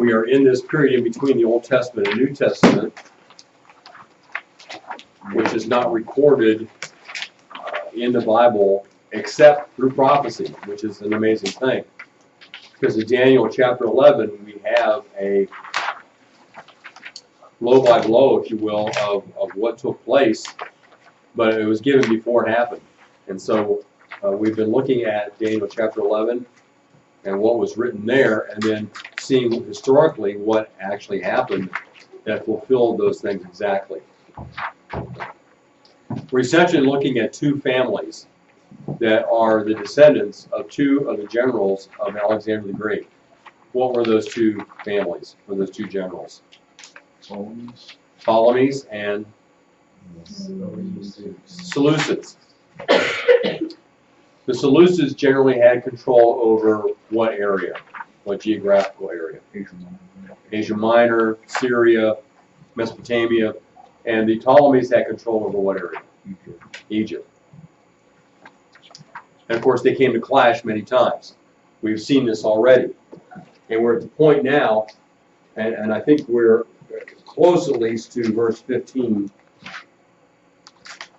we are in this period in between the Old Testament and New Testament, which is not recorded in the Bible except through prophecy, which is an amazing thing. Because in Daniel chapter 11, we have a blow by blow, if you will, of what took place, but it was given before it happened. And so we've been looking at Daniel chapter 11 and what was written there, and then seeing historically what actually happened that fulfilled those things exactly. We're essentially looking at two families that are the descendants of two of the generals of Alexander the Great. What were those two families, or those two generals? Ptolemies and Seleucids. The Seleucids generally had control over what area? What geographical area? Asia Minor, Syria, Mesopotamia. And the Ptolemies had control over what area? Egypt. And of course, they came to clash many times. We've seen this already. And we're at the point now, and I think we're close at least to verse 15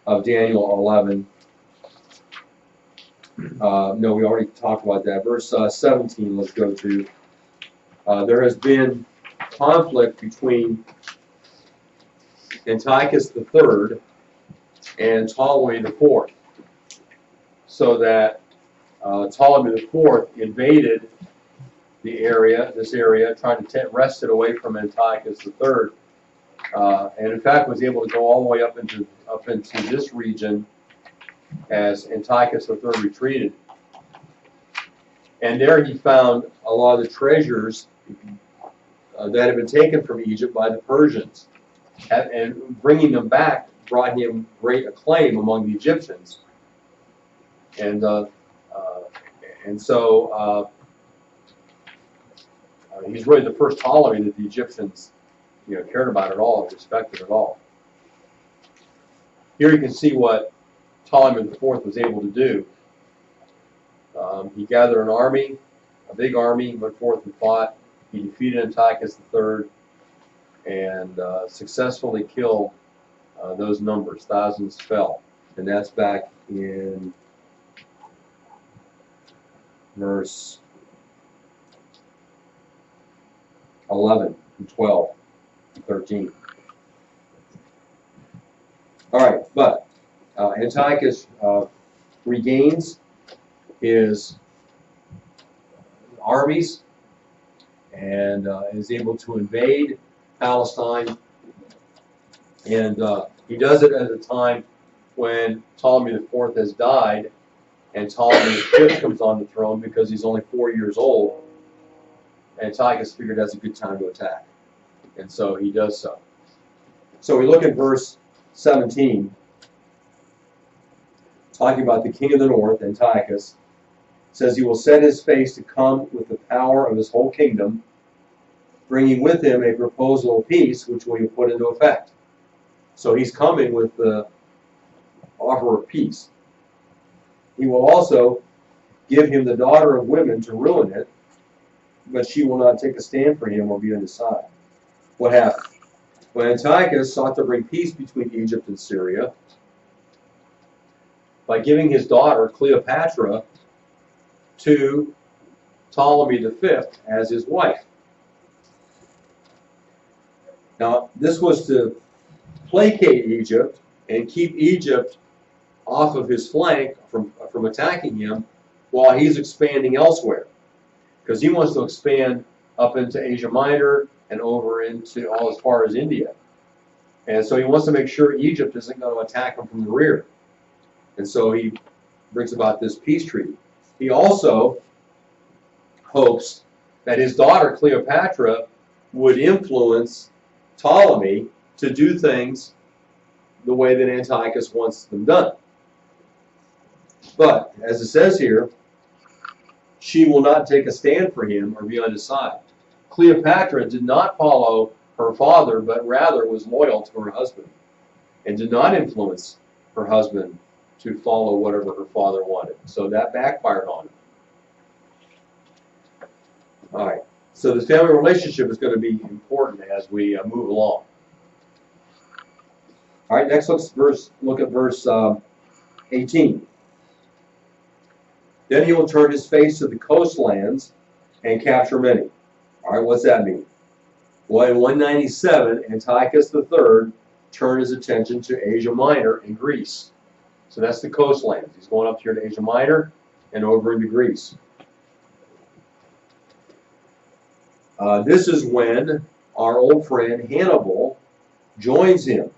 of Daniel 11. No, we already talked about that. Verse 17, let's go to. There has been conflict between Antiochus III and Ptolemy IV. So that Ptolemy IV invaded the area, this area, trying to wrest it away from Antiochus III, and in fact was able to go all the way up into this region as Antiochus III retreated. And there he found a lot of the treasures that had been taken from Egypt by the Persians, and bringing them back brought him great acclaim among the Egyptians. And so he's really the first Ptolemy that the Egyptians, cared about at all, respected at all. Here you can see what Ptolemy IV was able to do. He gathered an army, a big army, went forth and fought. He defeated Antiochus III and successfully killed those numbers. Thousands fell. And that's back in verse 11 and 12 and 13. All right, but Antiochus regains his armies and is able to invade Palestine. And he does it at a time when Ptolemy IV has died, and Ptolemy V comes on the throne because he's only 4 years old. Antiochus figured that's a good time to attack. And so he does so. So we look at verse 17, talking about the king of the north, Antiochus. Says he will set his face to come with the power of his whole kingdom, bringing with him a proposal of peace, which will be put into effect. So he's coming with the offer of peace. He will also give him the daughter of women to ruin it, but she will not take a stand for him or be on his side. What happened? When Antiochus sought to bring peace between Egypt and Syria by giving his daughter Cleopatra to Ptolemy V as his wife. Now, this was to placate Egypt and keep Egypt off of his flank from attacking him while he's expanding elsewhere. Because he wants to expand up into Asia Minor and over into all as far as India. And so he wants to make sure Egypt isn't going to attack him from the rear. And so he brings about this peace treaty. He also hopes that his daughter Cleopatra would influence Ptolemy to do things the way that Antiochus wants them done. But, as it says here, she will not take a stand for him or be on his side. Cleopatra did not follow her father, but rather was loyal to her husband and did not influence her husband to follow whatever her father wanted. So that backfired on him. All right. So this family relationship is going to be important as we move along. All right, next look at verse 18. Then he will turn his face to the coastlands and capture many. All right, what's that mean? Well, in 197, Antiochus III turned his attention to Asia Minor and Greece. So that's the coastlands. He's going up here to Asia Minor and over into Greece. This is when our old friend Hannibal joins him.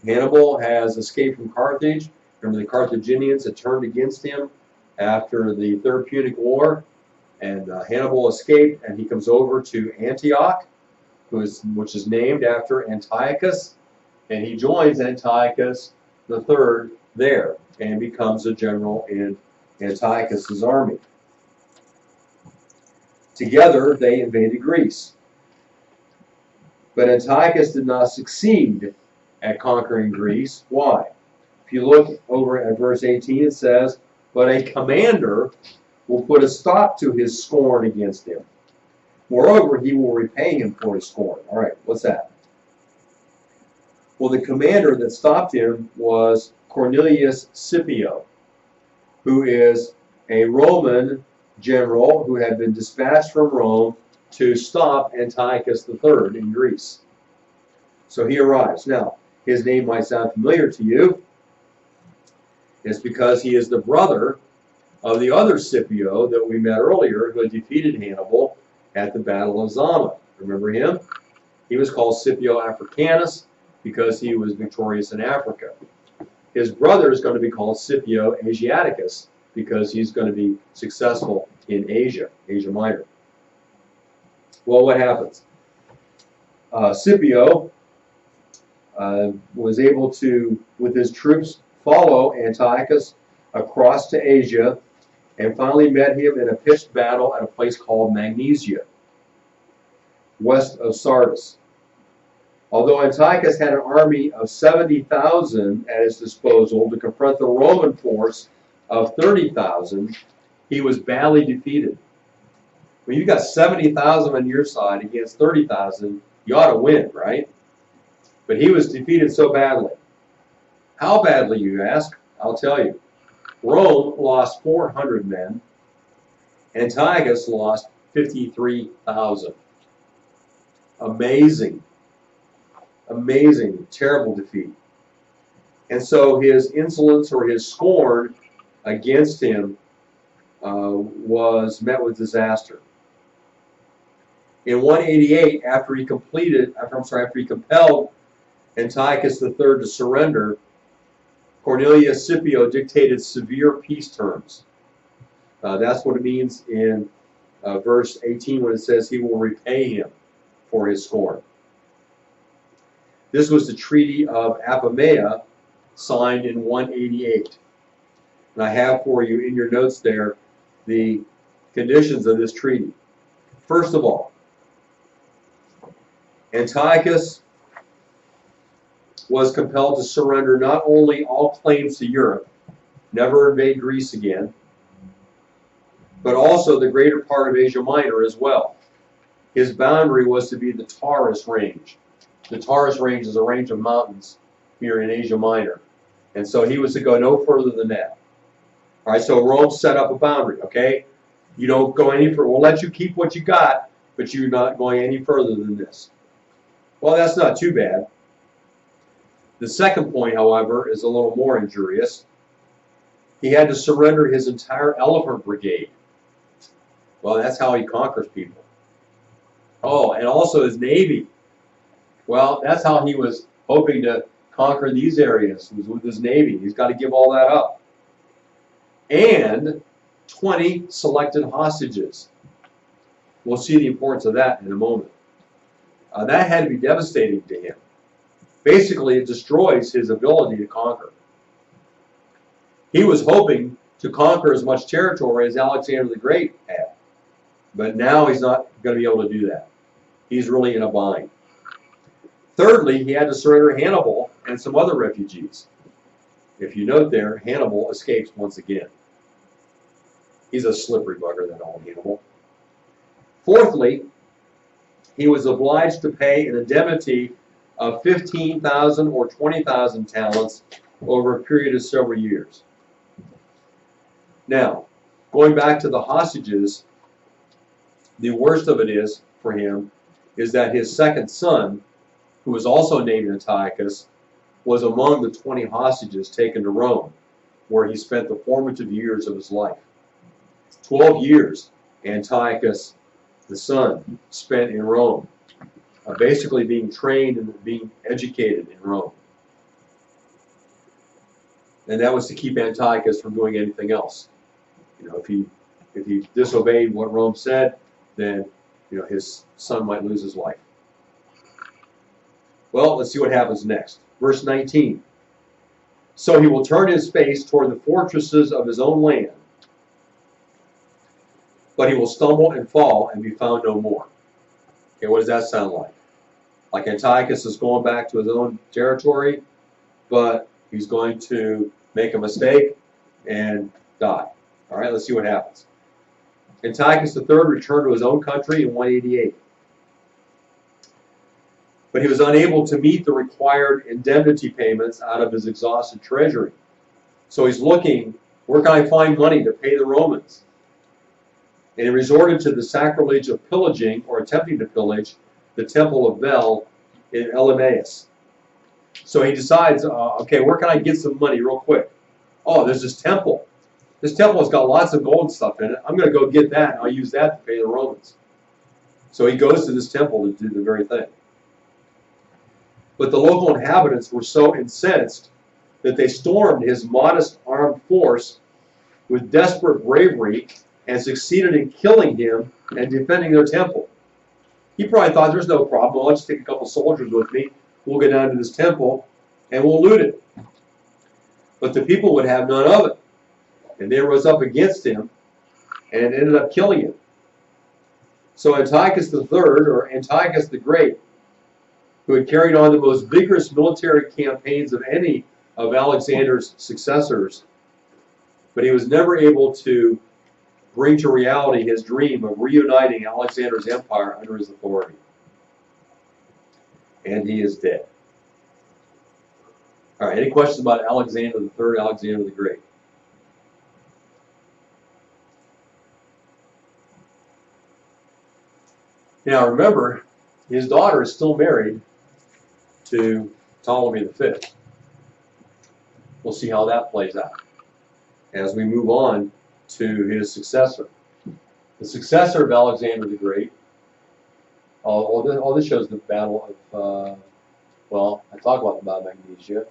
Hannibal has escaped from Carthage. Remember, the Carthaginians had turned against him after the Third Punic War, and Hannibal escaped, and he comes over to Antioch, which is named after Antiochus, and he joins Antiochus III there and becomes a general in Antiochus's army. Together, they invaded Greece. But Antiochus did not succeed at conquering Greece. Why? If you look over at verse 18, it says, "But a commander will put a stop to his scorn against him. Moreover, he will repay him for his scorn." All right, what's that? Well, the commander that stopped him was Cornelius Scipio, who is a Roman general who had been dispatched from Rome to stop Antiochus III in Greece. So he arrives. Now, his name might sound familiar to you. It's because he is the brother of the other Scipio that we met earlier who had defeated Hannibal at the Battle of Zama. Remember him? He was called Scipio Africanus because he was victorious in Africa. His brother is going to be called Scipio Asiaticus because he's going to be successful in Asia, Asia Minor. Well, what happens? Scipio was able to, with his troops, follow Antiochus across to Asia and finally met him in a pitched battle at a place called Magnesia, west of Sardis. Although Antiochus had an army of 70,000 at his disposal to confront the Roman force of 30,000, he was badly defeated. When you've got 70,000 on your side against 30,000, you ought to win, right? But he was defeated so badly. How badly, you ask? I'll tell you. Rome lost 400 men. Antiochus lost 53,000. Amazing. Amazing, terrible defeat. And so his insolence or his scorn against him was met with disaster. In 188, after he compelled Antiochus III to surrender, Cornelius Scipio dictated severe peace terms. That's what it means in verse 18 when it says he will repay him for his scorn. This was the Treaty of Apamea, signed in 188. And I have for you in your notes there the conditions of this treaty. First of all, Antiochus was compelled to surrender not only all claims to Europe, never invade Greece again, but also the greater part of Asia Minor as well. His boundary was to be the Taurus Range. The Taurus Range is a range of mountains here in Asia Minor. And so he was to go no further than that. All right, so Rome set up a boundary, okay? You don't go any further. We'll let you keep what you got, but you're not going any further than this. Well, that's not too bad. The second point, however, is a little more injurious. He had to surrender his entire elephant brigade. Well, that's how he conquers people. Oh, and also his navy. Well, that's how he was hoping to conquer these areas, was with his navy. He's got to give all that up. And 20 selected hostages. We'll see the importance of that in a moment. That had to be devastating to him. Basically, it destroys his ability to conquer. He was hoping to conquer as much territory as Alexander the Great had. But now he's not going to be able to do that. He's really in a bind. Thirdly, he had to surrender Hannibal and some other refugees. If you note there, Hannibal escapes once again. He's a slippery bugger, that old Hannibal. Fourthly, he was obliged to pay an indemnity of 15,000 or 20,000 talents over a period of several years. Now, going back to the hostages, the worst of it is for him is that his second son, who was also named Antiochus, was among the 20 hostages taken to Rome, where he spent the formative years of his life. 12 years Antiochus the son spent in Rome, basically being trained and being educated in Rome. And that was to keep Antiochus from doing anything else. You know, if he disobeyed what Rome said, then his son might lose his life. Well, let's see what happens next. Verse 19. So he will turn his face toward the fortresses of his own land, but he will stumble and fall and be found no more. Okay, what does that sound like? Like Antiochus is going back to his own territory, but he's going to make a mistake and die. All right, let's see what happens. Antiochus III returned to his own country in 188. But he was unable to meet the required indemnity payments out of his exhausted treasury. So he's looking, where can I find money to pay the Romans? And he resorted to the sacrilege of pillaging, or attempting to pillage, the temple of Bel in Elymais. So he decides, okay, where can I get some money real quick? Oh, there's this temple. This temple has got lots of gold and stuff in it. I'm going to go get that, and I'll use that to pay the Romans. So he goes to this temple to do the very thing. But the local inhabitants were so incensed that they stormed his modest armed force with desperate bravery and succeeded in killing him and defending their temple. He probably thought, there's no problem. I'll just take a couple soldiers with me. We'll go down to this temple and we'll loot it. But the people would have none of it. And they rose up against him and ended up killing him. So Antiochus III, or Antiochus the Great, who had carried on the most vigorous military campaigns of any of Alexander's successors, but he was never able to bring to reality his dream of reuniting Alexander's empire under his authority. And he is dead. All right, any questions about Alexander III, Alexander the Great? Now remember, his daughter is still married to Ptolemy V. We'll see how that plays out as we move on to his successor. The successor of Alexander the Great, this shows the battle of, well, I talk about the Battle of Magnesia.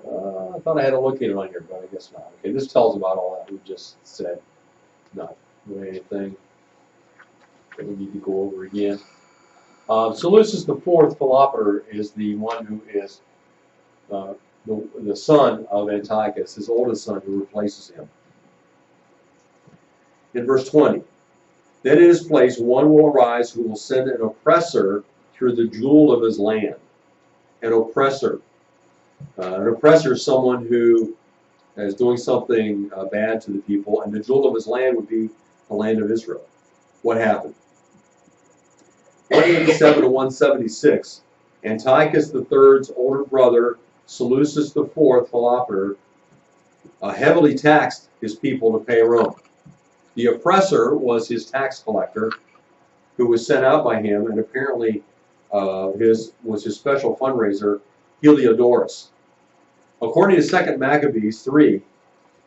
I thought I had to locate it on here, but I guess not. Okay, this tells about all that we just said. Not really anything that we need to go over again. Seleucus IV Philopator is the one who is the son of Antiochus, his oldest son, who replaces him. In verse 20, then in his place one will arise who will send an oppressor through the jewel of his land. An oppressor. An oppressor is someone who is doing something bad to the people, and the jewel of his land would be the land of Israel. What happened? 187 to 176, Antiochus III's older brother, Seleucus IV Philopator, heavily taxed his people to pay Rome. The oppressor was his tax collector, who was sent out by him, and apparently was his special fundraiser, Heliodorus. According to 2 Maccabees 3,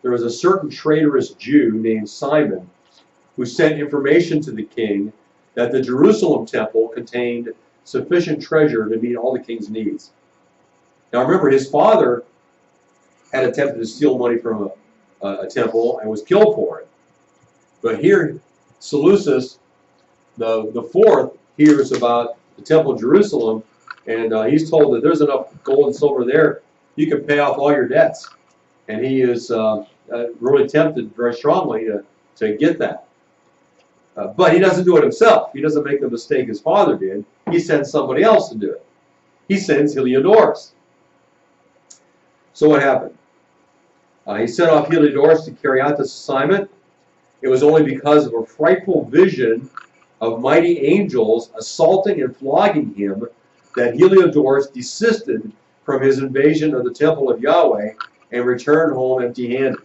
there was a certain traitorous Jew named Simon who sent information to the king that the Jerusalem temple contained sufficient treasure to meet all the king's needs. Now remember, his father had attempted to steal money from a temple and was killed for it. But here, Seleucus, the fourth, hears about the temple of Jerusalem, and he's told that there's enough gold and silver there, you can pay off all your debts. And he is really tempted very strongly to get that. But he doesn't do it himself. He doesn't make the mistake his father did. He sends somebody else to do it. He sends Heliodorus. So what happened? He sent off Heliodorus to carry out this assignment. It was only because of a frightful vision of mighty angels assaulting and flogging him that Heliodorus desisted from his invasion of the temple of Yahweh and returned home empty-handed.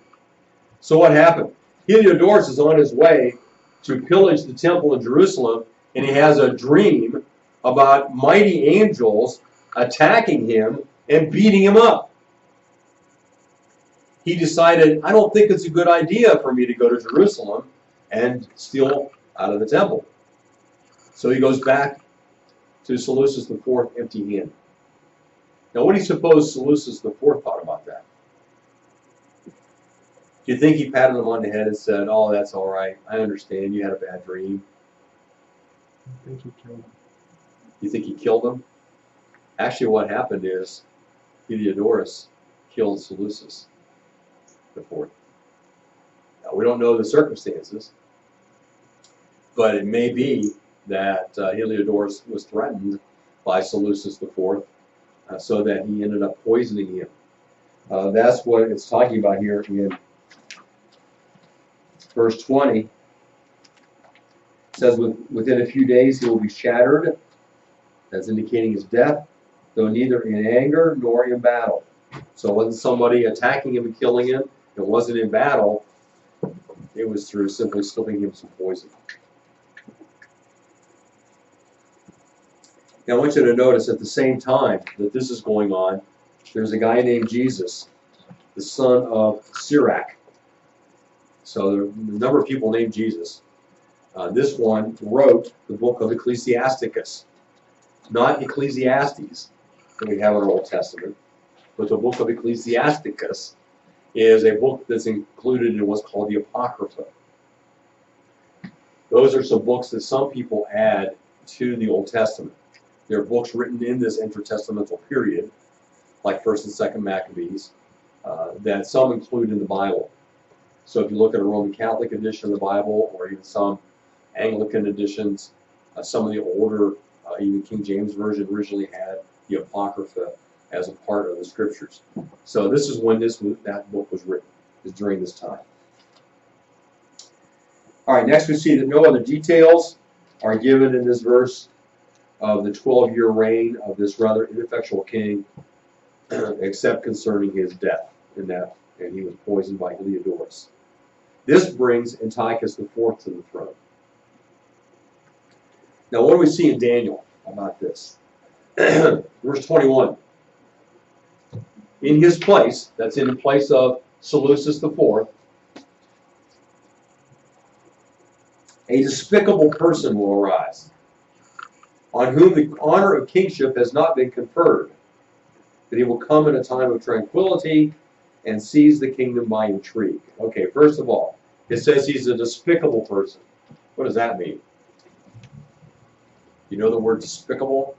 So what happened? Heliodorus is on his way to pillage the temple in Jerusalem, and he has a dream about mighty angels attacking him and beating him up. He decided, I don't think it's a good idea for me to go to Jerusalem and steal out of the temple. So he goes back to Seleucus IV empty-handed. Now, what do you suppose Seleucus IV thought about that? Do you think he patted him on the head and said, oh, that's all right, I understand, you had a bad dream? I think he killed him. You think he killed him? Actually, what happened is Heliodorus killed Seleucus IV. Now, we don't know the circumstances, but it may be that Heliodorus was threatened by Seleucus IV, so that he ended up poisoning him. That's what it's talking about here in verse 20. It says, within a few days he will be shattered. That's indicating his death, though neither in anger nor in battle. So it wasn't somebody attacking him and killing him. It wasn't in battle. It was through simply slipping him some poison. Now I want you to notice at the same time that this is going on, there's a guy named Jesus, the son of Sirach. So there are a number of people named Jesus. This one wrote the book of Ecclesiasticus, not Ecclesiastes that we have in our Old Testament, but the book of Ecclesiasticus is a book that's included in what's called the Apocrypha. Those are some books that some people add to the Old Testament. There are books written in this intertestamental period, like 1st and 2nd Maccabees, that some include in the Bible. So if you look at a Roman Catholic edition of the Bible, or even some Anglican editions, some of the older, even King James Version originally had the Apocrypha as a part of the Scriptures. So this is when that book was written, is during this time. All right, next we see that no other details are given in this verse of the 12-year reign of this rather ineffectual king, except concerning his death, and he was poisoned by Heliodorus. This brings Antiochus IV to the throne. Now, what do we see in Daniel about this? Verse 21. In his place, that's in the place of Seleucus IV, a despicable person will arise, on whom the honor of kingship has not been conferred, that he will come in a time of tranquility and seize the kingdom by intrigue. Okay, first of all, it says he's a despicable person. What does that mean? You know the word despicable?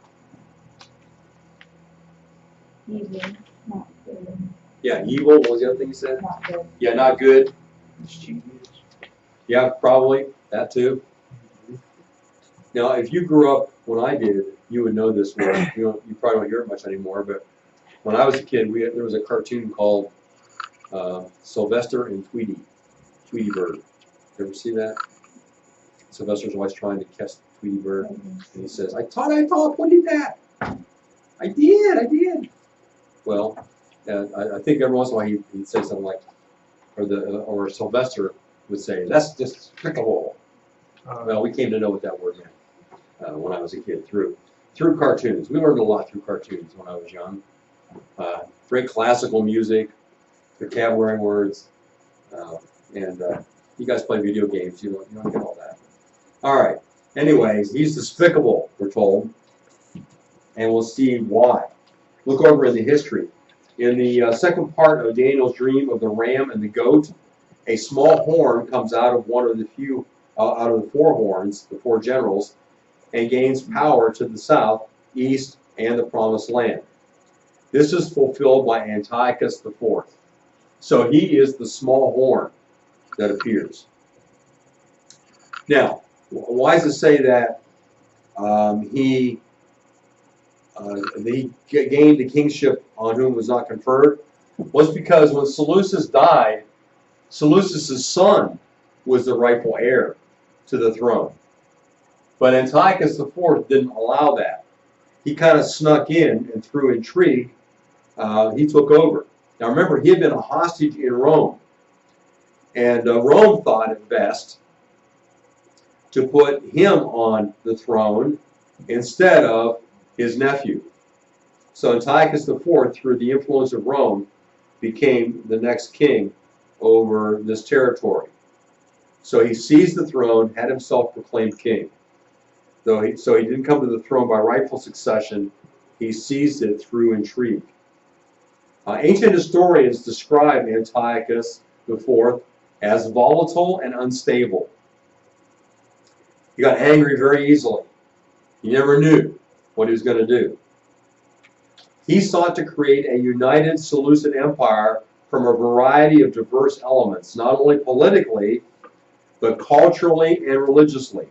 Evil, not good. Yeah, evil. What was the other thing you said? Not good. Yeah, not good. Mischievous. Yeah, probably. That too. Now, if you grew up when I did, you would know this word. You probably don't hear it much anymore, but when I was a kid, there was a cartoon called Sylvester and Tweety Bird. You ever see that? Sylvester's always trying to catch Tweety Bird, and he says, I thought, what did that? I did. Well, I think every once in a while he'd say something like, or Sylvester would say, that's despicable. Well, we came to know what that word meant when I was a kid through cartoons. We learned a lot through cartoons when I was young. Great classical music, vocabulary words, and you guys play video games. You don't get all that. All right. Anyways, he's despicable, we're told, and we'll see why. Look over in the history. In the second part of Daniel's dream of the ram and the goat, a small horn comes out of one of the out of the four horns, the four generals, and gains power to the south, east, and the promised land. This is fulfilled by Antiochus IV. So he is the small horn that appears. Now, why does it say that he gained the kingship on whom was not conferred? Was because when Seleucus died, Seleucus' son was the rightful heir to the throne. But Antiochus IV didn't allow that. He kind of snuck in, and through intrigue, he took over. Now remember, he had been a hostage in Rome. And Rome thought it best to put him on the throne instead of his nephew. So Antiochus IV, through the influence of Rome, became the next king over this territory. So he seized the throne, had himself proclaimed king. So he didn't come to the throne by rightful succession, he seized it through intrigue. Ancient historians describe Antiochus IV as volatile and unstable. He got angry very easily. He never knew what he was going to do. He sought to create a united Seleucid empire from a variety of diverse elements, not only politically, but culturally and religiously.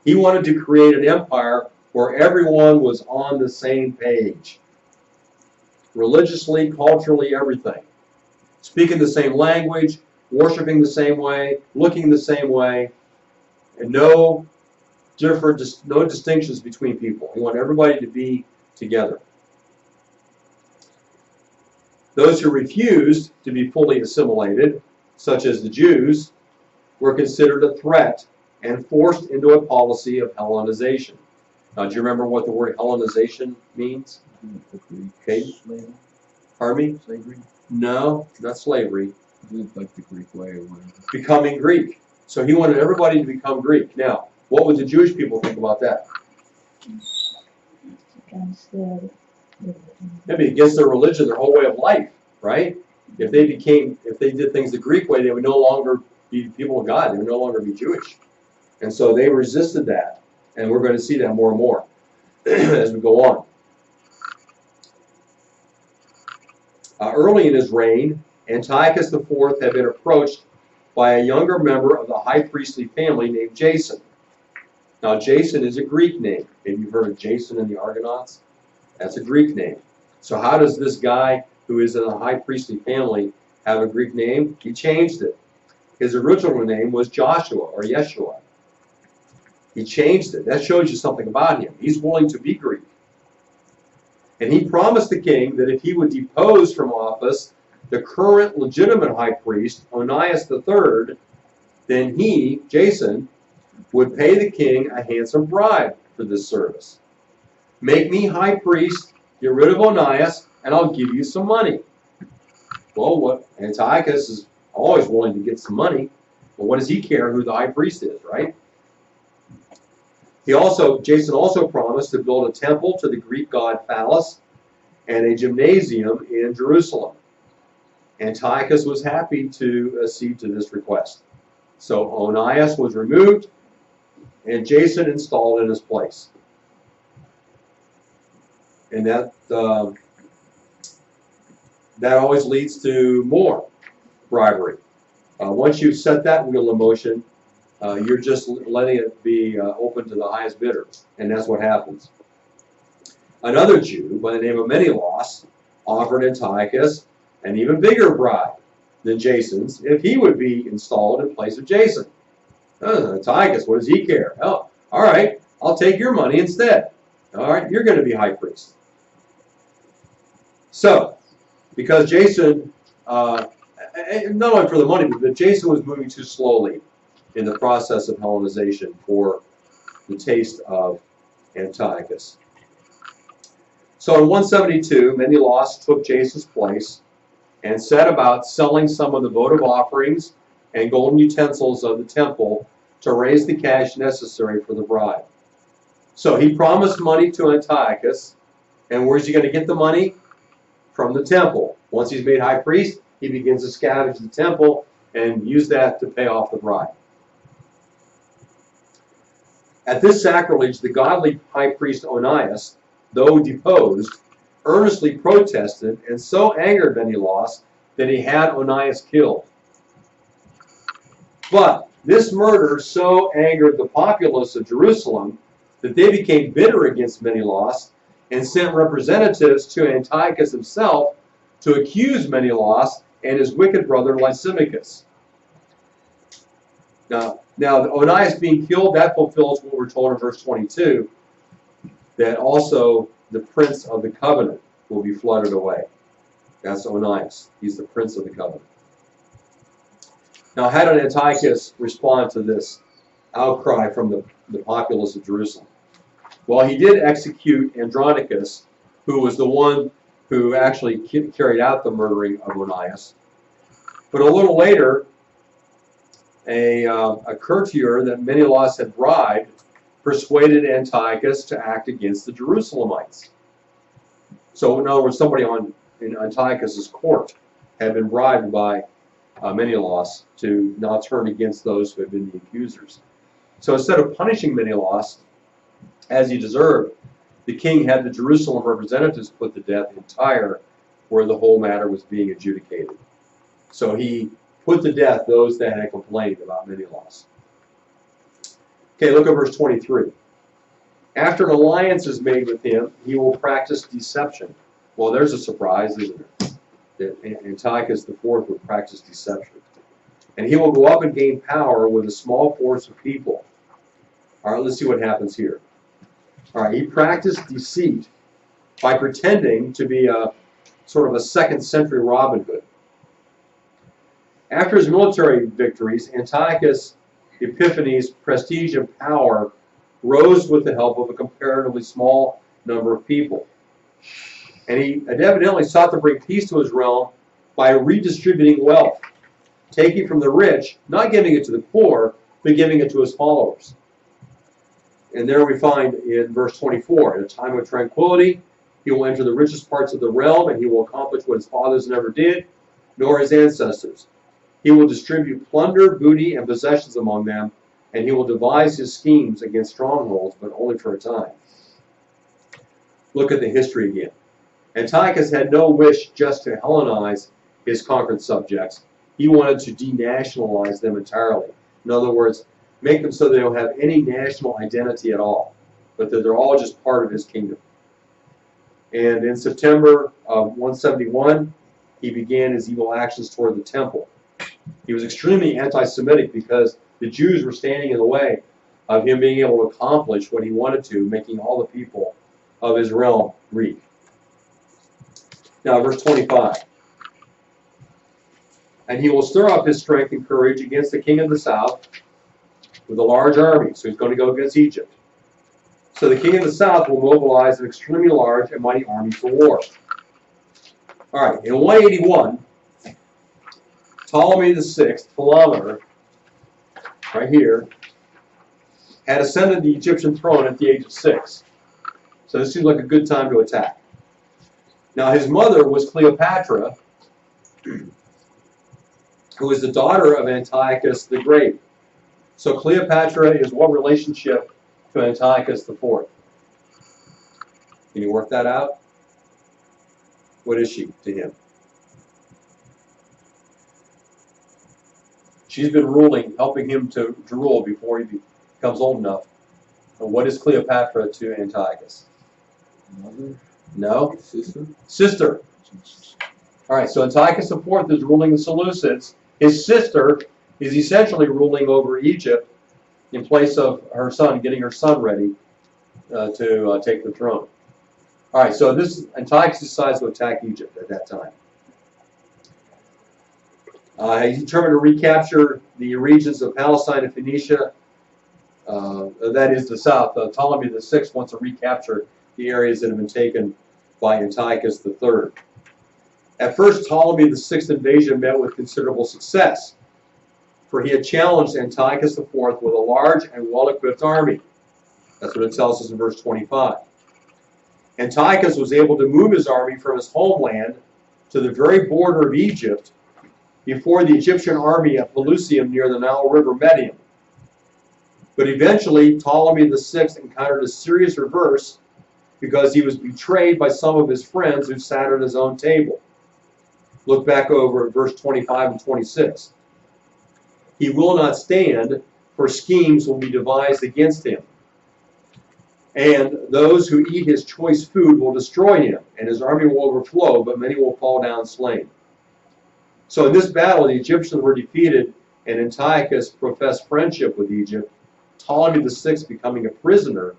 He wanted to create an empire where everyone was on the same page. Religiously, culturally, everything. Speaking the same language, worshiping the same way, looking the same way, and no distinctions between people. He wanted everybody to be together. Those who refused to be fully assimilated, such as the Jews, were considered a threat and forced into a policy of Hellenization. Now, do you remember what the word Hellenization means? Okay. Pardon me? Slavery? No, not slavery. It's like the Greek way or whatever. Becoming Greek. So he wanted everybody to become Greek. Now, what would the Jewish people think about that? Against the Maybe against their religion, their whole way of life, right? If they did things the Greek way, they would no longer be people of God. They would no longer be Jewish. And so they resisted that. And we're going to see that more and more as we go on. Early in his reign, Antiochus IV had been approached by a younger member of the high priestly family named Jason. Now, Jason is a Greek name. Maybe you've heard of Jason and the Argonauts. That's a Greek name. So how does this guy who is in a high priestly family have a Greek name? He changed it. His original name was Joshua or Yeshua. He changed it. That shows you something about him. He's willing to be Greek. And he promised the king that if he would depose from office the current legitimate high priest, Onias III, then he, Jason, would pay the king a handsome bribe for this service. Make me high priest, get rid of Onias, and I'll give you some money. Well, what Antiochus is always willing to get some money, but what does he care who the high priest is, right? Jason also promised to build a temple to the Greek god Phallus and a gymnasium in Jerusalem. Antiochus was happy to accede to this request. So Onias was removed and Jason installed in his place. And that always leads to more bribery. Once you've set that wheel in motion, you're just letting it be open to the highest bidder, and that's what happens. Another Jew by the name of Menelaus offered Antiochus an even bigger bribe than Jason's if he would be installed in place of Jason. Antiochus, what does he care? Oh, all right, I'll take your money instead. All right, you're going to be high priest. So, because Jason, not only for the money, but Jason was moving too slowly in the process of Hellenization for the taste of Antiochus. So in 172, Menelaus took Jason's place and set about selling some of the votive offerings and golden utensils of the temple to raise the cash necessary for the bribe. So he promised money to Antiochus, and where's he going to get the money? From the temple. Once he's made high priest, he begins to scavenge the temple and use that to pay off the bribe. At this sacrilege, the godly high priest Onias, though deposed, earnestly protested and so angered Menelaus that he had Onias killed. But this murder so angered the populace of Jerusalem that they became bitter against Menelaus and sent representatives to Antiochus himself to accuse Menelaus and his wicked brother Lysimachus. Now, Onias being killed, that fulfills what we're told in verse 22, that also the prince of the covenant will be flooded away. That's Onias. He's the prince of the covenant. Now, how did Antiochus respond to this outcry from the populace of Jerusalem? Well, he did execute Andronicus, who was the one who actually carried out the murdering of Onias. But a little later, a courtier that Menelaus had bribed persuaded Antiochus to act against the Jerusalemites. So in other words, somebody in Antiochus's court had been bribed by Menelaus to not turn against those who had been the accusers. So instead of punishing Menelaus, as he deserved, the king had the Jerusalem representatives put to death in Tyre, where the whole matter was being adjudicated. So he put to death those that had complained about Menelaus. Okay, look at verse 23. After an alliance is made with him, he will practice deception. Well, there's a surprise, isn't there? That Antiochus IV would practice deception. And he will go up and gain power with a small force of people. All right, let's see what happens here. All right, he practiced deceit by pretending to be a sort of a second century Robin Hood. After his military victories, Antiochus Epiphanes' prestige and power rose with the help of a comparatively small number of people. And he evidently sought to bring peace to his realm by redistributing wealth, taking from the rich, not giving it to the poor, but giving it to his followers. And there we find in verse 24, in a time of tranquility, he will enter the richest parts of the realm, and he will accomplish what his fathers never did, nor his ancestors. He will distribute plunder, booty, and possessions among them, and he will devise his schemes against strongholds, but only for a time. Look at the history again. Antiochus had no wish just to Hellenize his conquered subjects. He wanted to denationalize them entirely. In other words, make them so they don't have any national identity at all, but that they're all just part of his kingdom. And in September of 171, he began his evil actions toward the temple. He was extremely anti-Semitic because the Jews were standing in the way of him being able to accomplish what he wanted to, making all the people of his realm Greek. Now, verse 25. And he will stir up his strength and courage against the king of the south with a large army. So he's going to go against Egypt. So the king of the south will mobilize an extremely large and mighty army for war. All right, in 181, Ptolemy VI, Philometor, right here, had ascended the Egyptian throne at the age of 6. So this seems like a good time to attack. Now his mother was Cleopatra, who was the daughter of Antiochus the Great. So Cleopatra is what relationship to Antiochus IV? Can you work that out? What is she to him? She's been ruling, helping him to rule before he becomes old enough. And what is Cleopatra to Antiochus? Mother? No? Sister? Sister. All right, so Antiochus IV is ruling the Seleucids. His sister is essentially ruling over Egypt in place of her son, getting her son ready to take the throne. All right, so Antiochus decides to attack Egypt at that time. He's determined to recapture the regions of Palestine and Phoenicia, that is the south. Ptolemy VI wants to recapture the areas that have been taken by Antiochus III. At first, Ptolemy VI's invasion met with considerable success, for he had challenged Antiochus IV with a large and well-equipped army. That's what it tells us in verse 25. Antiochus was able to move his army from his homeland to the very border of Egypt before the Egyptian army at Pelusium near the Nile River met him. But eventually, Ptolemy VI encountered a serious reverse because he was betrayed by some of his friends who sat at his own table. Look back over at verse 25 and 26. He will not stand, for schemes will be devised against him. And those who eat his choice food will destroy him, and his army will overflow, but many will fall down slain. So in this battle, the Egyptians were defeated and Antiochus professed friendship with Egypt, Ptolemy VI becoming a prisoner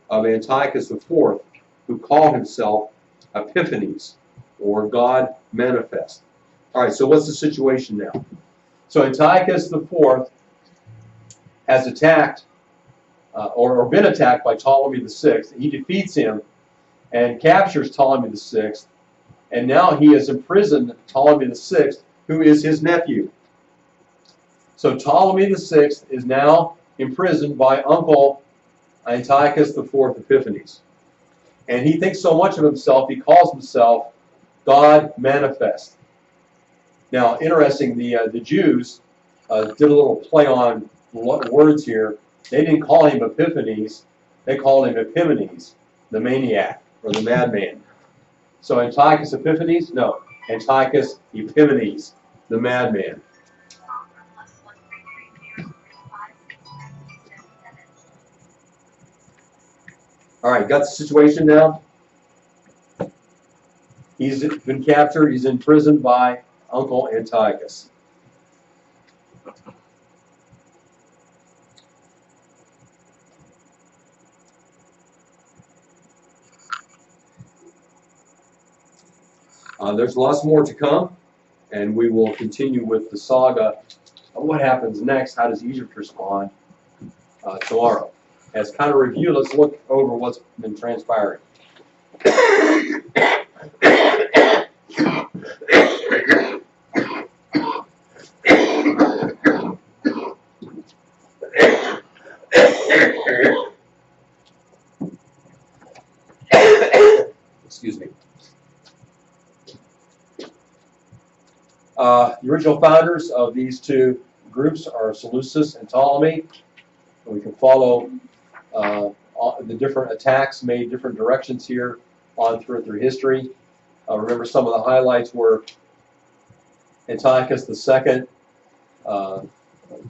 of Antiochus IV, who called himself Epiphanes, or God manifest. All right, so what's the situation now? So Antiochus IV has attacked, or been attacked by Ptolemy VI. He defeats him and captures Ptolemy VI, and now he has imprisoned Ptolemy VI, who is his nephew. So Ptolemy VI is now imprisoned by uncle Antiochus IV Epiphanes. And he thinks so much of himself, he calls himself God manifest. Now, interesting, the Jews did a little play on words here. They didn't call him Epiphanes, they called him Epimanes, the maniac, or the madman. So Antiochus Epiphanes? No, Antiochus Epimanes, the madman. All right, got the situation now? He's been captured, he's imprisoned by Uncle Antiochus. There's lots more to come, and we will continue with the saga of what happens next, how does Egypt respond tomorrow. As kind of review, let's look over what's been transpiring. Excuse me. The original founders of these two groups are Seleucus and Ptolemy. And we can follow the different attacks made different directions here on through history. Remember, some of the highlights were Antiochus II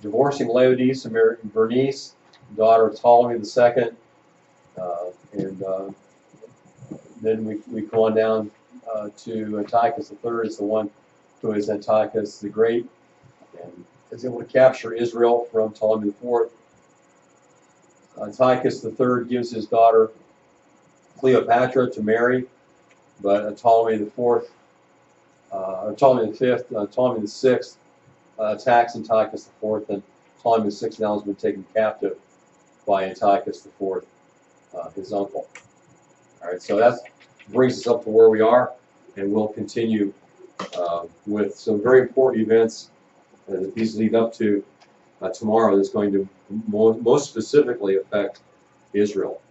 divorcing Laodice and marrying Bernice, daughter of Ptolemy II, and then we go on down to Antiochus III is the one who is Antiochus the Great, and is able to capture Israel from Ptolemy IV. Antiochus III gives his daughter Cleopatra to marry, but Ptolemy IV, Ptolemy V, Ptolemy VI attacks Antiochus IV, and Ptolemy VI now has been taken captive by Antiochus IV, his uncle. All right, so that brings us up to where we are, and we'll continue with some very important events that these lead up to tomorrow that's going to most specifically affect Israel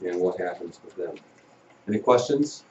and what happens with them. Any questions?